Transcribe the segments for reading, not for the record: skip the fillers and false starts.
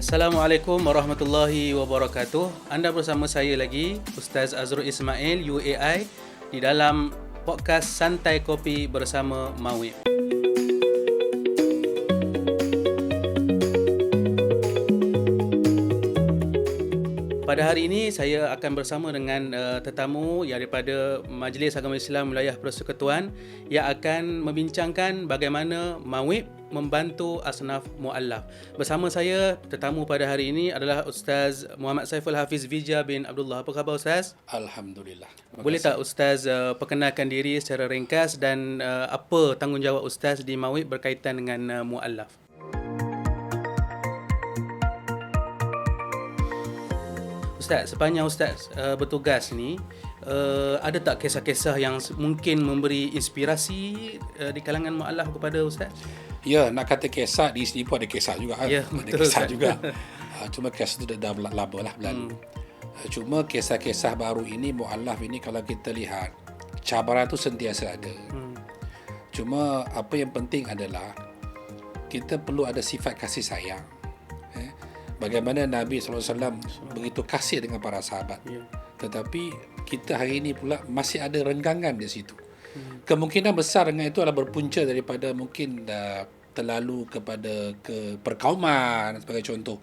Assalamualaikum warahmatullahi wabarakatuh. Anda bersama saya lagi, Ustaz Azrul Ismail, UAI, di dalam podcast Santai Kopi bersama Mawib. Pada hari ini saya akan bersama dengan tetamu yang daripada Majlis Agama Islam Wilayah Persekutuan yang akan membincangkan bagaimana Mawib membantu asnaf muallaf. Bersama saya tetamu pada hari ini adalah Ustaz Muhammad Saiful Hafiz Vija bin Abdullah. Apa khabar Ustaz? Alhamdulillah. Boleh tak Ustaz perkenalkan diri secara ringkas dan apa tanggungjawab Ustaz di Mawib berkaitan dengan muallaf? Ustaz, sepanjang Ustaz bertugas ni, ada tak kisah-kisah yang mungkin memberi inspirasi di kalangan muallaf kepada Ustaz? Ya, nak kata kisah, di sini pun ada kisah juga. Ya, ada betul, kisah Ustaz. juga. Cuma kisah tu dah lama lah berlalu. Cuma kisah-kisah baru ini, muallaf ini kalau kita lihat, cabaran tu sentiasa ada. Cuma apa yang penting adalah, kita perlu ada sifat kasih sayang. Bagaimana Nabi SAW begitu kasih dengan para sahabat. Tetapi kita hari ini pula masih ada renggangan di situ. Kemungkinan besar dengan itu adalah berpunca daripada mungkin terlalu kepada perkauman sebagai contoh.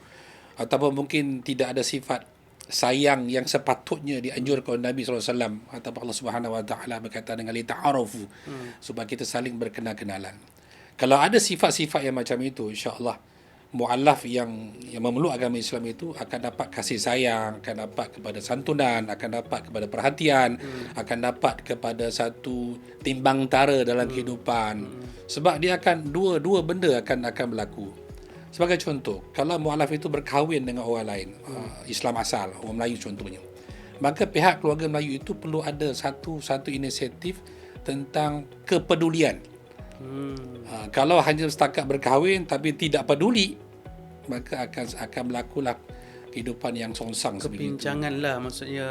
Ataupun mungkin tidak ada sifat sayang yang sepatutnya dianjurkan oleh Nabi SAW. Ataupun Allah Subhanahu Wa Taala berkata dengan lita'arufu, supaya kita saling berkenal-kenalan. Kalau ada sifat-sifat yang macam itu, insya-Allah muallaf yang memeluk agama Islam itu akan dapat kasih sayang, akan dapat kepada santunan, akan dapat kepada perhatian, akan dapat kepada satu timbang tara dalam kehidupan. Sebab dia akan dua benda akan berlaku. Sebagai contoh, kalau muallaf itu berkahwin dengan orang lain, Islam asal, orang Melayu contohnya, maka pihak keluarga Melayu itu perlu ada satu inisiatif tentang kepedulian. Kalau hanya setakat berkahwin tapi tidak peduli, maka akan berlakulah kehidupan yang songsang sebegitu. Kepincangan lah, maksudnya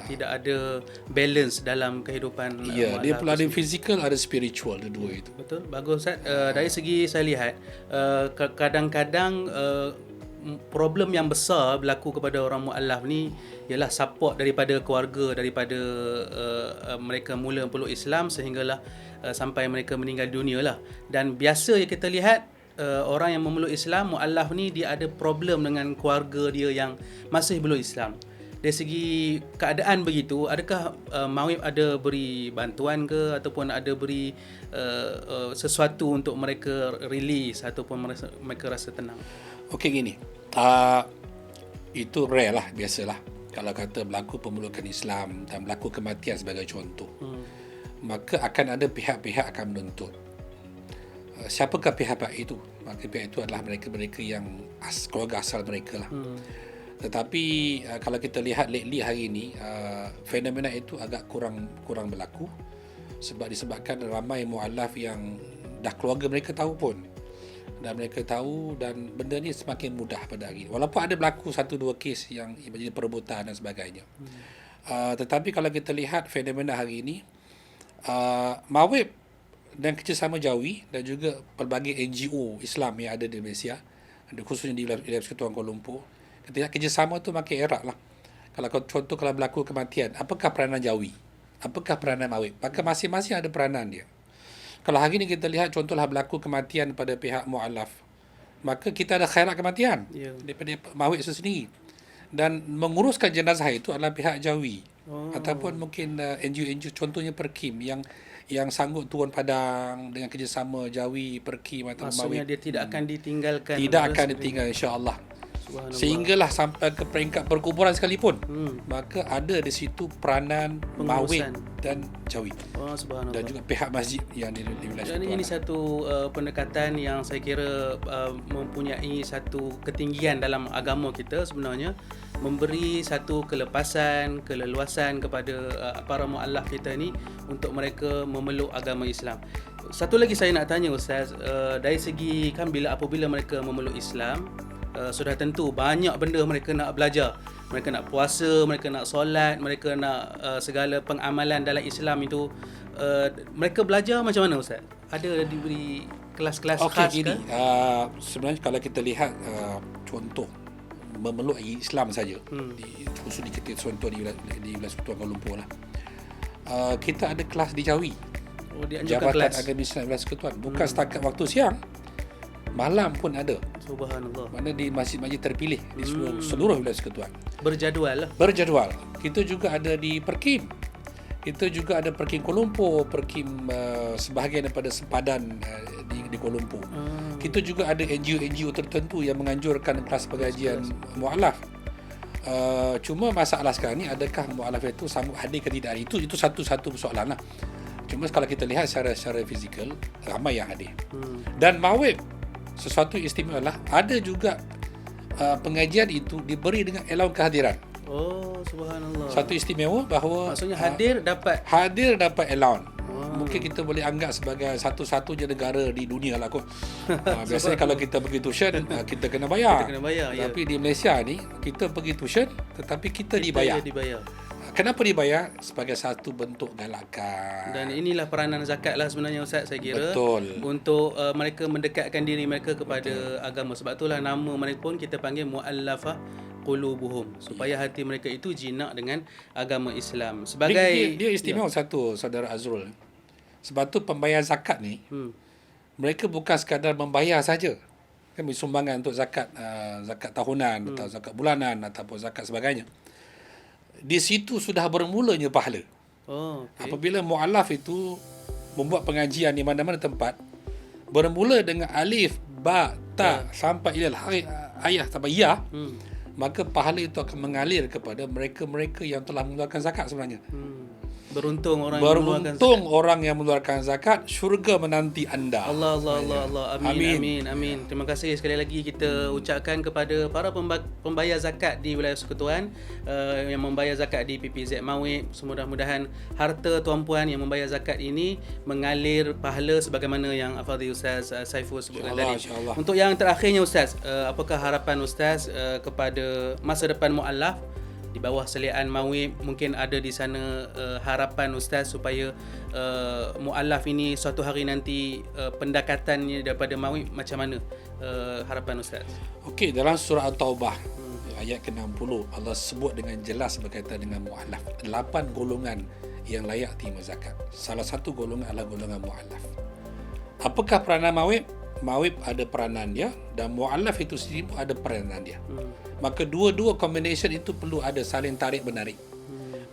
tidak ada balance dalam kehidupan. Ya, dia perlu ada fizikal, ada spiritual, dua itu. Betul, bagus Ustaz. Dari segi saya lihat, kadang-kadang problem yang besar berlaku kepada orang muallaf ni ialah support daripada keluarga, daripada mereka mula peluk Islam sehinggalah sampai mereka meninggal dunia lah. Dan biasa yang kita lihat, orang yang memeluk Islam, muallaf ni dia ada problem dengan keluarga dia yang masih belum Islam. Dari segi keadaan begitu, adakah Mawib ada beri bantuan ke ataupun ada beri sesuatu untuk mereka release ataupun mereka rasa tenang? Okey, gini, itu rare lah, biasalah. Kalau kata berlaku pemelukan Islam dan berlaku kematian sebagai contoh, maka akan ada pihak-pihak akan menuntut. Siapakah pihak-pihak itu? Maka pihak itu adalah mereka-mereka yang keluarga asal mereka lah. Tetapi kalau kita lihat lately hari ini, fenomena itu agak kurang berlaku disebabkan ramai muallaf yang dah keluarga mereka tahu pun, dan mereka tahu, dan benda ni semakin mudah pada hari ini. Walaupun ada berlaku 1-2 kes yang menjadi perebutan dan sebagainya. Tetapi kalau kita lihat fenomena hari ini, Mawib dan kerjasama Jawi dan juga pelbagai NGO Islam yang ada di Malaysia, khususnya di Wilayah Persekutuan Kuala Lumpur, ketika kerjasama tu makin erat lah. Kalau berlaku kematian, apakah peranan Jawi? Apakah peranan Mawib? Maka masing-masing ada peranan dia. Kalau hari ini kita lihat contohlah berlaku kematian pada pihak muallaf, maka kita ada khairat kematian daripada Mawib itu sendiri. Dan menguruskan jenazah itu adalah pihak Jawi. Ataupun mungkin NGO contohnya Perkim yang sanggup turun padang dengan kerjasama Jawi, Perkim atau Maksudnya Mawib. dia tidak akan ditinggalkan. Tidak akan ditinggal, insya-Allah. Sehinggalah sampai ke peringkat perkuburan sekalipun, maka ada di situ peranan Mawib dan Jawi, dan juga pihak masjid yang di wilayah itu. Ini satu pendekatan yang saya kira mempunyai satu ketinggian dalam agama kita sebenarnya, memberi satu kelepasan, keleluasan kepada para muallaf kita ni untuk mereka memeluk agama Islam. Satu lagi saya nak tanya Ustaz, dari segi apabila mereka memeluk Islam, sudah tentu banyak benda mereka nak belajar. Mereka nak puasa, mereka nak solat, mereka nak segala pengamalan dalam Islam itu. Mereka belajar macam mana Ustaz? Ada diberi kelas-kelas khas ke? Sebenarnya kalau kita lihat contoh memeluk Islam saja, khusus di Ketia Contoh di wilayah Sekutuan Kuala Lumpur lah. Kita ada kelas di Jawi, dianjurkan Jabatan kelas. Agama Islam Wilayah Sekutuan. Bukan setakat waktu siang, malam pun ada. Subhanallah. Mana di masjid-masjid terpilih di seluruh wilayah Sekutuan. Berjadual lah. Berjadual. Kita juga ada di Perkim. Kita juga ada Perkim Kuala Lumpur, Perkim sebahagian daripada sempadan di Kuala Lumpur. Kita juga ada NGO tertentu yang menganjurkan kelas pengajian mu'alaf. Cuma masalah sekarang ni, adakah mu'alaf itu sanggup hadir ke tidak? Itu satu persoalan lah. Cuma kalau kita lihat secara fizikal, ramai yang hadir. Dan mawib, sesuatu istimewa lah, ada juga pengajian itu diberi dengan allowance kehadiran. Oh, subhanallah. Satu istimewa bahawa Maksudnya hadir dapat allowance. Mungkin kita boleh anggap sebagai satu-satunya negara di dunia lah kot. Biasanya kalau kita pergi tuition, kita kena bayar. Kita kena bayar, Tapi di Malaysia ni, kita pergi tuition tetapi kita dibayar. dibayar. Kenapa dibayar? Sebagai satu bentuk galakan. Dan inilah peranan zakat lah sebenarnya Ustaz, saya kira. Betul. Untuk mereka mendekatkan diri mereka kepada agama. Sebab itulah nama mereka pun kita panggil mu'allafah qulubuhum, supaya hati mereka itu jinak dengan agama Islam. Sebagai Dia istimewa satu, Saudara Azrul. Sebab tu pembayar zakat ni, mereka bukan sekadar membayar saja. Kan beri sumbangan untuk zakat tahunan atau zakat bulanan ataupun zakat sebagainya. Di situ sudah bermulanya pahala. Oh, okay. Apabila mu'alaf itu membuat pengajian di mana-mana tempat, bermula dengan alif, ba, ta sampai ilal ayah sampai ya, maka pahala itu akan mengalir kepada mereka-mereka yang telah mengeluarkan zakat sebenarnya. Beruntung orang yang mengeluarkan zakat, syurga menanti anda. Allah. Amin. Terima kasih sekali lagi kita ucapkan kepada para pembayar zakat di wilayah Sekutuan, yang membayar zakat di PPZ Mawib. Mudah-mudahan harta tuan-puan yang membayar zakat ini mengalir pahala sebagaimana yang Al-Fadhil Ustaz Saiful sebutkan tadi. Untuk yang terakhirnya Ustaz, apakah harapan Ustaz kepada masa depan mu'allaf di bawah seliaan Mawib? Mungkin ada di sana harapan Ustaz supaya mu'allaf ini suatu hari nanti pendekatannya daripada Mawib macam mana, harapan Ustaz? Okey, dalam surah At-Taubah ayat ke-60 Allah sebut dengan jelas berkaitan dengan mu'allaf. 8 golongan yang layak terima zakat. Salah satu golongan adalah golongan mu'allaf. Apakah peranan Mawib? Mawib ada peranan dia dan mu'allaf itu sendiri pun ada peranan dia. Maka dua-dua combination itu perlu ada saling tarik menarik.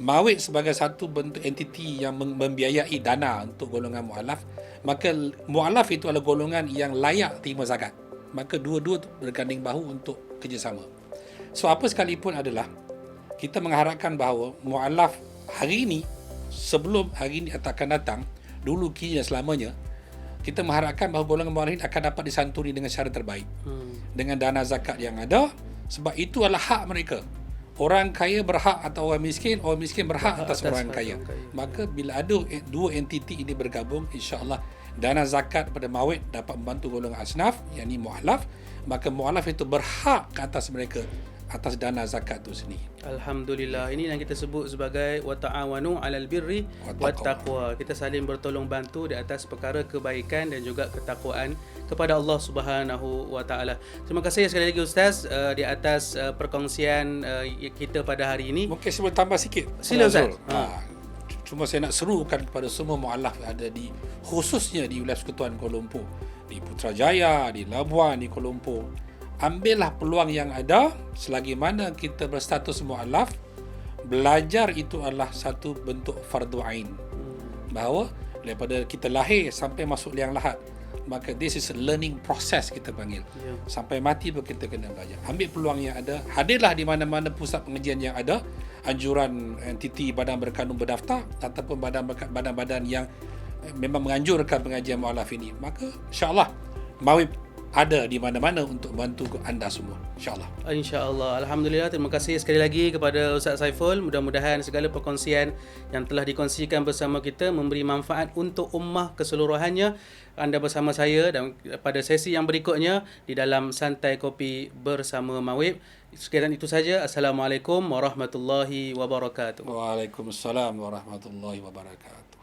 Mawib sebagai satu bentuk entiti yang membiayai dana untuk golongan mu'allaf, maka mu'allaf itu adalah golongan yang layak terima zakat. Maka dua-dua berganding bahu untuk kerjasama. So apa sekalipun adalah kita mengharapkan bahawa mu'allaf hari ini, sebelum hari ini akan datang, dulu kini dan selamanya, kita mengharapkan bahawa golongan mu'allaf ini akan dapat disantuni dengan cara terbaik. Dengan dana zakat yang ada, sebab itu adalah hak mereka. Orang kaya berhak atas orang miskin berhak atas orang kaya. Maka bila ada dua entiti ini bergabung, insya-Allah dana zakat pada Mawib dapat membantu golongan asnaf, yakni mu'allaf, maka mu'allaf itu berhak ke atas mereka atas dana zakat itu sendiri. Alhamdulillah. Ini yang kita sebut sebagai wa ta'awanu 'alal birri wat taqwa. Kita saling bertolong bantu di atas perkara kebaikan dan juga ketakwaan kepada Allah Subhanahu wa taala. Terima kasih sekali lagi Ustaz di atas perkongsian kita pada hari ini. Mungkin saya boleh tambah sikit. Sila Ustaz. Cuma saya nak serukan kepada semua mu'allaf ada di, khususnya di wilayah Sekutuan Kuala Lumpur, di Putrajaya, di Labuan, di Kuala Lumpur. Ambillah peluang yang ada selagi mana kita berstatus mu'allaf. Belajar itu adalah satu bentuk fardu ain. Bahawa daripada kita lahir sampai masuk liang lahat, maka this is a learning process kita panggil. Sampai mati pun kita kena belajar. Ambil peluang yang ada. Hadirlah di mana-mana pusat pengajian yang ada. Anjuran entiti badan berkanun berdaftar ataupun badan-badan yang memang menganjurkan pengajian mu'allaf ini. Maka insya-Allah Mawib ada di mana-mana untuk bantu anda semua, insya-Allah. Insya-Allah. Alhamdulillah, terima kasih sekali lagi kepada Ustaz Saiful. Mudah-mudahan segala perkongsian yang telah dikongsikan bersama kita memberi manfaat untuk ummah keseluruhannya. Anda bersama saya dan pada sesi yang berikutnya di dalam Santai Kopi bersama Mawib. Sekiranya itu saja. Assalamualaikum warahmatullahi wabarakatuh. Waalaikumsalam warahmatullahi wabarakatuh.